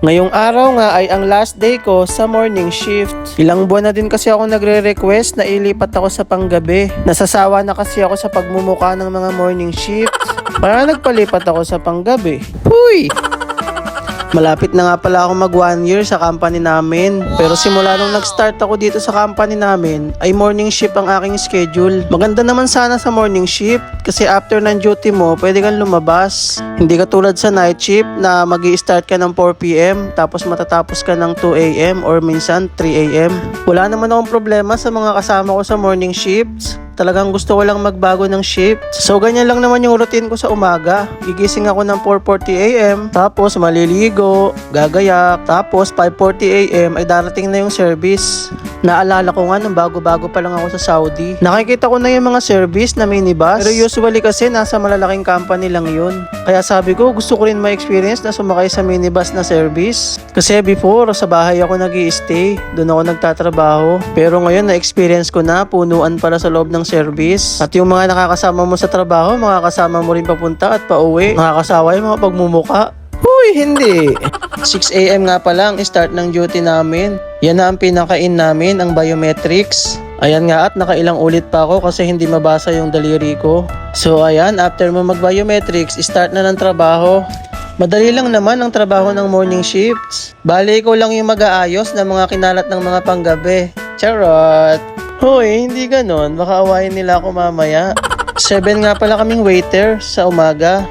Ngayong araw nga ay ang last day ko sa morning shift. Ilang buwan na din kasi ako nagre-request na ilipat ako sa panggabi. Nasasawa na kasi ako sa pagmumuka ng mga morning shift. Para nagpalipat ako sa panggabi. Huy! Malapit na nga pala ako mag 1 year sa company namin. Pero simula nung nag-start ako dito sa company namin, ay morning shift ang aking schedule. Maganda naman sana sa morning shift kasi after ng duty mo, pwede kang lumabas. Hindi katulad sa night shift na magi-start ka ng 4 PM tapos matatapos ka ng 2 AM or minsan 3 AM. Wala naman akong problema sa mga kasama ko sa morning shifts. Talagang gusto ko lang magbago ng shift. So ganyan lang naman yung routine ko sa umaga. Gigising ako ng 4:40 AM, tapos maliligo, gagayak, tapos 5:40 AM ay darating na yung service. Naalala ko nga nung bago-bago pa lang ako sa Saudi. Nakikita ko na yung mga service na minibus. Pero usually kasi nasa malalaking company lang yun. Kaya sabi ko gusto ko rin ma-experience na sumakay sa minibus na service. Kasi before sa bahay ako nag-i-stay, doon ako nagtatrabaho. Pero ngayon na-experience ko na punuan pala sa loob ng service. At yung mga nakakasama mo sa trabaho, makakasama mo rin papunta at pauwi. Nakakasawa yung mga pagmumuka. Huy, hindi. 6 AM nga pa lang, start ng duty namin. Yan na ang pinakain namin, ang biometrics. Ayan nga at nakailang ulit pa ako kasi hindi mabasa yung daliri ko. So ayan, after mo mag-biometrics, start na ng trabaho. Madali lang naman ang trabaho ng morning shifts. Bali ko lang yung mag-aayos ng mga kinalat ng mga panggabi. Charot! Hoy, hindi ganon. Baka awayin nila ako mamaya. 7 nga pala kaming waiter sa umaga.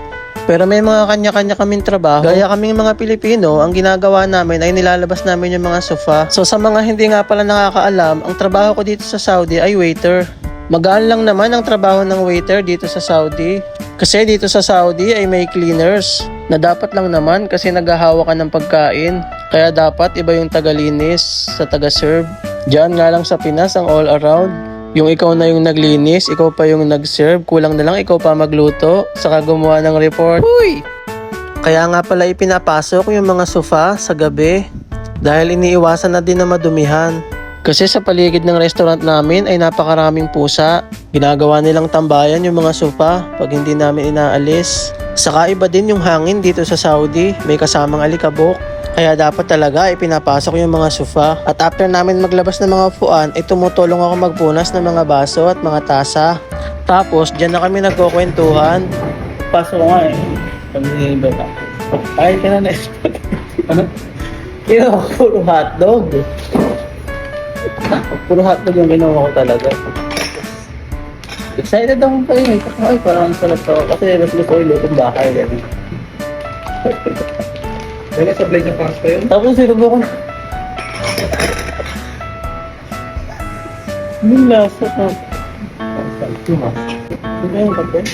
Pero may mga kanya-kanya kaming trabaho. Gaya kaming mga Pilipino, ang ginagawa namin ay nilalabas namin yung mga sofa. So sa mga hindi nga pala nakakaalam, ang trabaho ko dito sa Saudi ay waiter. Magaan lang naman ang trabaho ng waiter dito sa Saudi. Kasi dito sa Saudi ay may cleaners na dapat lang naman kasi naghahawa ka ng pagkain. Kaya dapat iba yung tagalinis sa taga-serve. Diyan nga lang sa Pinas ang all around. Yung ikaw na yung naglinis, ikaw pa yung nag-serve, kulang na lang ikaw pa magluto, saka gumawa ng report. Uy! Kaya nga pala ipinapasok yung mga sofa sa gabi dahil iniiwasan na din na madumihan. Kasi sa paligid ng restaurant namin ay napakaraming pusa. Ginagawa nilang tambayan yung mga sofa pag hindi namin inaalis. Saka iba din yung hangin dito sa Saudi, may kasamang alikabok. Kaya dapat talaga ipinapasok yung mga sofa. At after namin maglabas ng mga upuan, ay tumutulong ako magpunas ng mga baso at mga tasa. Tapos, dyan na kami nagkukwentuhan. Pasok nga eh. Kami niliba ka. Ay, ka na na-expect. Ano? Ginawa ko puro hotdog. Puro hotdog yung ginawa ko talaga. Excited ako pa yun. Ay, parang sarap to. Kasi mas gusto ko yung lutong bahay. Wala sa blade ng pasta yun? Tapos sinubo ko. Yung lasa na. Ano ba yung pagkain?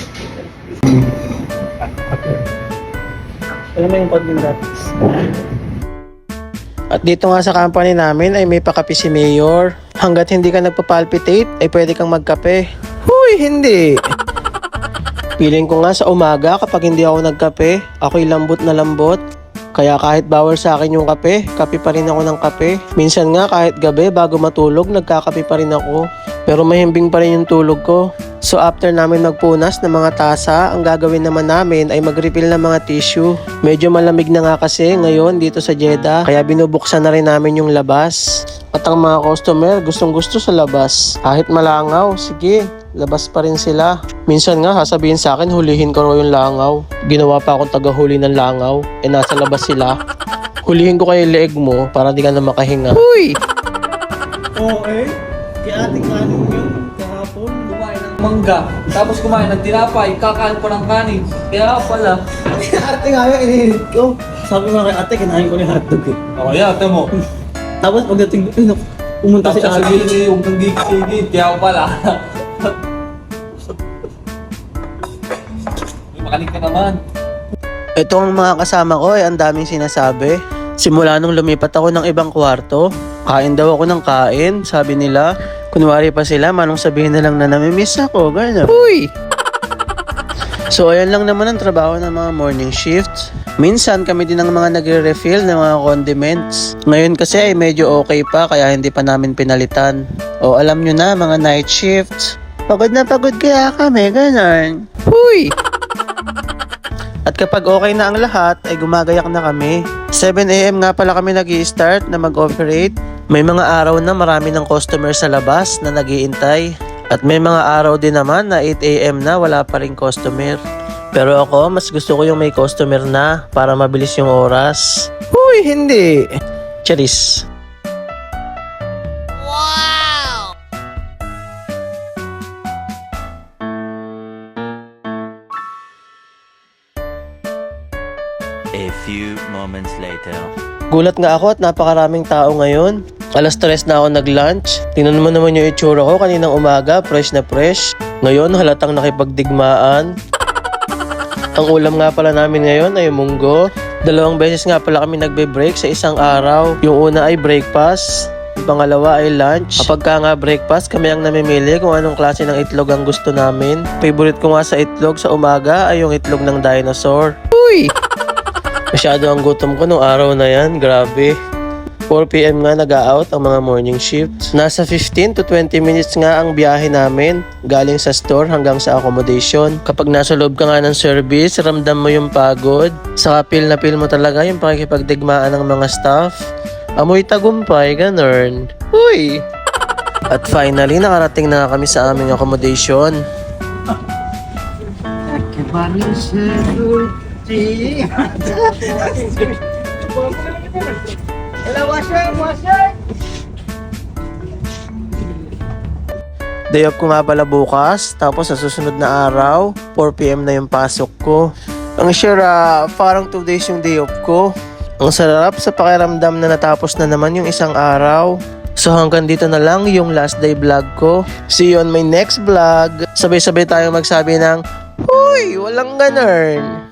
Ano ba yung pagkain dapat? At dito nga sa company namin ay may pakape si Mayor. Hanggat hindi ka nagpapalpitate ay pwede kang magkape. Huy, hindi! Feeling ko nga sa umaga kapag hindi ako nagkape, ako'y lambot na lambot. Kaya kahit bawal sa akin yung kape, kape pa rin ako ng kape. Minsan nga kahit gabi bago matulog, nagkakape pa rin ako. Pero mahimbing pa rin yung tulog ko. So after namin magpunas ng mga tasa, ang gagawin naman namin ay mag-refill ng mga tissue. Medyo malamig na nga kasi ngayon dito sa Jeddah, kaya binubuksan na rin namin yung labas. At ang mga customer gustong gusto sa labas. Kahit malangaw, sige, labas pa rin sila. Minsan nga sasabihin sa akin, hulihin ko raw yung langaw. Ginawa pa akong tagahuli ng langaw. Nasa labas sila. Hulihin ko kayo leeg mo para di ka na makahinga. Uy! Oo eh. Kaya ating kanin yun kahapon. Kumain ng mangga. Tapos kumain ng tinapay. Kakain pa ng kanin. Kaya pala. Ate nga yung inihinit ko. Sabi nga kay ate, kinain ko ni hotdog eh. O kaya, ate mo. Tapos pagdating ko, pumunta si Tapos ate. sabihin niya yung nang gigit. Kaya pala. Makalig ka naman. Ito ang mga kasama ko ay ang daming sinasabi. Simula nung lumipat ako ng ibang kwarto, kain daw ako ng kain, sabi nila. Kunwari pa sila, manong sabihin na lang na namimiss ako, gano'n. Uy! So ayan lang naman ang trabaho ng mga morning shifts. Minsan kami din ang mga nagre-refill ng mga condiments. Ngayon kasi ay medyo okay pa kaya hindi pa namin pinalitan. O alam nyo na mga night shifts. Pagod na pagod kaya kami, gano'n. Uy! At kapag okay na ang lahat, ay gumagayak na kami. 7 AM nga pala kami nag-i-start na mag-operate. May mga araw na marami ng customer sa labas na nag-iintay. At may mga araw din naman na 8 AM na wala pa ring customer. Pero ako, mas gusto ko yung may customer na para mabilis yung oras. Uy, hindi! Charis. A few moments later. Gulat nga ako at napakaraming tao ngayon. Alas 3 na ako nag-lunch. Tingnan mo naman yung itsura ko kaninang umaga, fresh na fresh. Ngayon, halatang nakipagdigmaan. Ang ulam nga pala namin ngayon ay munggo. 2 beses nga pala kami nagbe-break sa isang araw. Yung una ay breakfast, yung pangalawa ay lunch. Kapag ka nga breakfast, kami ang namimili kung anong klase ng itlog ang gusto namin. Favorite ko nga sa itlog sa umaga ay yung itlog ng dinosaur. Uy! Masyado ang gutom ko nung araw na yan, grabe. 4 PM nga nag-out ang mga morning shifts. Nasa 15 to 20 minutes nga ang biyahe namin, galing sa store hanggang sa accommodation. Kapag nasa loob ka nga ng service, ramdam mo yung pagod. Saka feel na feel mo talaga yung pakikipagdigmaan ng mga staff. Amoy tagumpay, ganun. Uy! At finally, nakarating na nga kami sa aming accommodation. Day off ko nga pala bukas, tapos sa susunod na araw, 4 PM na yung pasok ko. Ang sure, parang 2 days yung day off ko. Ang sarap sa pakiramdam na natapos na naman yung isang araw. So hanggang dito na lang yung last day vlog ko. See you on my next vlog. Sabay-sabay tayong magsabi ng, "Huy, walang ganun."